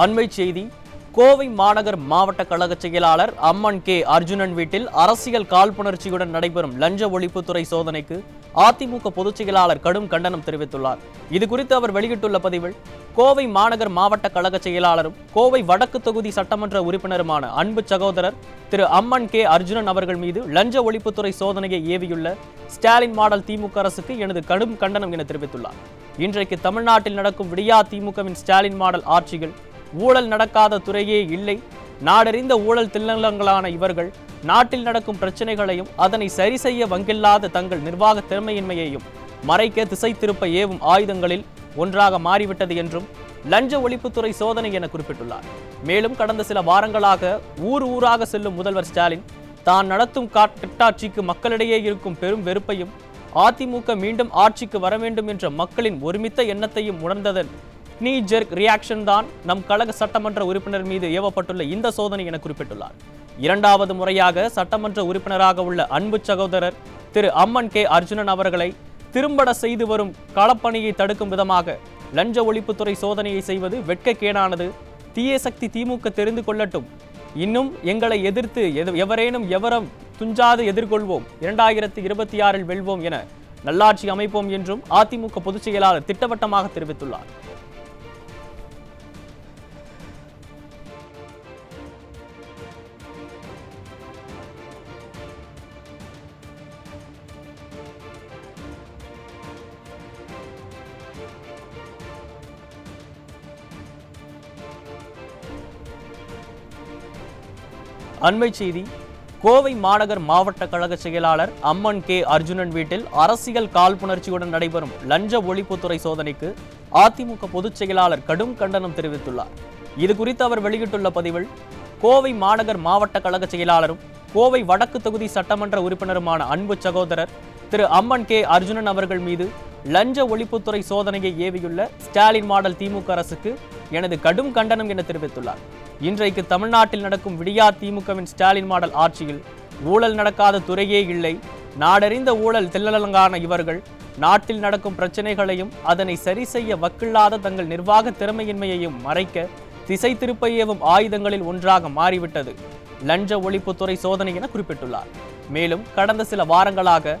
அண்மை செய்தி. கோவை மாநகர் மாவட்ட கழக செயலாளர் அம்மன் கே அர்ஜுனன் வீட்டில் அரசியல் காழ்ப்புணர்ச்சியுடன் நடைபெறும் லஞ்ச ஒழிப்புத்துறை சோதனைக்கு அதிமுக பொதுச் செயலாளர் கடும் கண்டனம் தெரிவித்துள்ளார். இதுகுறித்து அவர் வெளியிட்டுள்ள பதிவில், கோவை மாநகர் மாவட்ட கழக செயலாளரும் கோவை வடக்கு தொகுதி சட்டமன்ற உறுப்பினருமான அன்பு சகோதரர் திரு அம்மன் கே அர்ஜுனன் அவர்கள் மீது லஞ்ச ஒழிப்புத்துறை சோதனையை ஏவியுள்ள ஸ்டாலின் மாடல் திமுக அரசுக்கு எனது கடும் கண்டனம் என தெரிவித்துள்ளார். இன்றைக்கு தமிழ்நாட்டில் நடக்கும் விடியா திமுகவின் ஸ்டாலின் மாடல் ஆட்சிகள் ஊழல் நடக்காத துறையே இல்லை. நாடறிந்த ஊழல் தில்லங்களான இவர்கள் நாட்டில் நடக்கும் பிரச்சனைகளையும் அதனை சரி செய்ய வங்கில்லாத தங்கள் நிர்வாக திறமையின்மையையும் மறைக்க திசை திருப்ப ஏவும் ஆயுதங்களில் ஒன்றாக மாறிவிட்டது என்றும் லஞ்ச ஒழிப்புத்துறை சோதனை என குறிப்பிட்டுள்ளார். மேலும் கடந்த சில வாரங்களாக ஊராக செல்லும் முதல்வர் ஸ்டாலின் தான் நடத்தும் கட்டாட்சிக்கு மக்களிடையே இருக்கும் பெரும் வெறுப்பையும் அதிமுக மீண்டும் ஆட்சிக்கு வர வேண்டும் என்ற மக்களின் ஒருமித்த எண்ணத்தையும் உணர்ந்ததன் நீ ஜெர்க் ரியாக்ஷன் தான் நம் கழக சட்டமன்ற உறுப்பினர் மீது ஏவப்பட்டுள்ள இந்த சோதனை என குறிப்பிட்டுள்ளார். இரண்டாவது முறையாக சட்டமன்ற உறுப்பினராக உள்ள அன்பு சகோதரர் திரு அம்மன் கே அர்ஜுனன் அவர்களை திரும்பட செய்து வரும் களப்பணியை தடுக்கும் விதமாக லஞ்ச ஒழிப்புத்துறை சோதனையை செய்வது வெட்கக்கேடானது. தீய சக்தி திமுக தெரிந்து கொள்ளட்டும். இன்னும் எங்களை எதிர்த்து எவரும் துஞ்சாது எதிர்கொள்வோம். 2026 வெல்வோம் என நல்லாட்சி அமைப்போம் என்றும் அதிமுக பொதுச் செயலாளர் திட்டவட்டமாக தெரிவித்துள்ளார். அண்மை செய்தி. கோவை மாநகர் மாவட்ட கழக செயலாளர் அம்மன் கே அர்ஜுனன் வீட்டில் அரசியல் காழ்ப்புணர்ச்சியுடன் நடைபெறும் லஞ்ச ஒழிப்புத்துறை சோதனைக்கு அதிமுக பொதுச் செயலாளர் கடும் கண்டனம் தெரிவித்துள்ளார். இதுகுறித்து அவர் வெளியிட்டுள்ள பதிவில், கோவை மாநகர் மாவட்ட கழக செயலாளரும் கோவை வடக்கு தொகுதி சட்டமன்ற உறுப்பினருமான அன்பு சகோதரர் திரு அம்மன் கே அர்ஜுனன் அவர்கள் மீது லஞ்ச ஒழிப்புத்துறை சோதனையை ஏவியுள்ள ஸ்டாலின் மாடல் திமுக அரசுக்கு எனது கடும் கண்டனம் என தெரிவித்துள்ளார். இன்றைக்கு தமிழ்நாட்டில் நடக்கும் விடியா திமுகவின் ஸ்டாலின் மாடல் ஆட்சியில் ஊழல் நடக்காத துறையே இல்லை. நாடறிந்த ஊழல் தில்லங்களான இவர்கள் நாட்டில் நடக்கும் பிரச்சனைகளையும் அதனை சரி செய்ய வக்கில்லாத தங்கள் நிர்வாக திறமையின்மையையும் மறைக்க திசை திருப்ப ஏவும் ஆயுதங்களில் ஒன்றாக மாறிவிட்டது லஞ்ச ஒழிப்புத்துறை சோதனை என குறிப்பிட்டுள்ளார். மேலும் கடந்த சில வாரங்களாக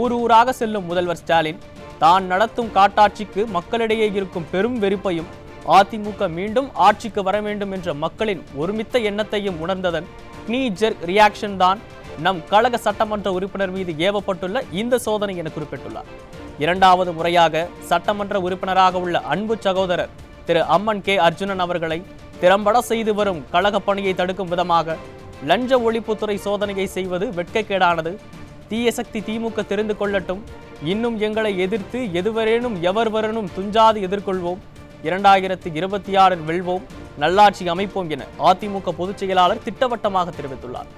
ஊராக செல்லும் முதல்வர் ஸ்டாலின் தான் நடத்தும் காட்டாட்சிக்கு மக்களிடையே இருக்கும் பெரும் வெறுப்பையும் அதிமுக மீண்டும் ஆட்சிக்கு வர வேண்டும் என்ற மக்களின் ஒருமித்த எண்ணத்தையும் உணர்ந்ததன் நீ ஜெர்க் ரியாக்ஷன் தான் நம் கழக சட்டமன்ற உறுப்பினர் மீது ஏவப்பட்டுள்ள இந்த சோதனை என குறிப்பிட்டுள்ளார். இரண்டாவது முறையாக சட்டமன்ற உறுப்பினராக உள்ள அன்பு சகோதரர் திரு அம்மன் கே அர்ஜுனன் அவர்களை திறம்பட செய்து வரும் கழக பணியை தடுக்கும் விதமாக லஞ்ச ஒழிப்புத்துறை சோதனையை செய்வது வெட்கக்கேடானது. தீய சக்தி திமுக தெரிந்து கொள்ளட்டும். இன்னும் எங்களை எதிர்த்து எவரும் துஞ்சாது எதிர்கொள்வோம். 2026 வெல்வோம், நல்லாட்சி அமைப்போம் என அதிமுக பொதுச் செயலாளர் திட்டவட்டமாக தெரிவித்துள்ளார்.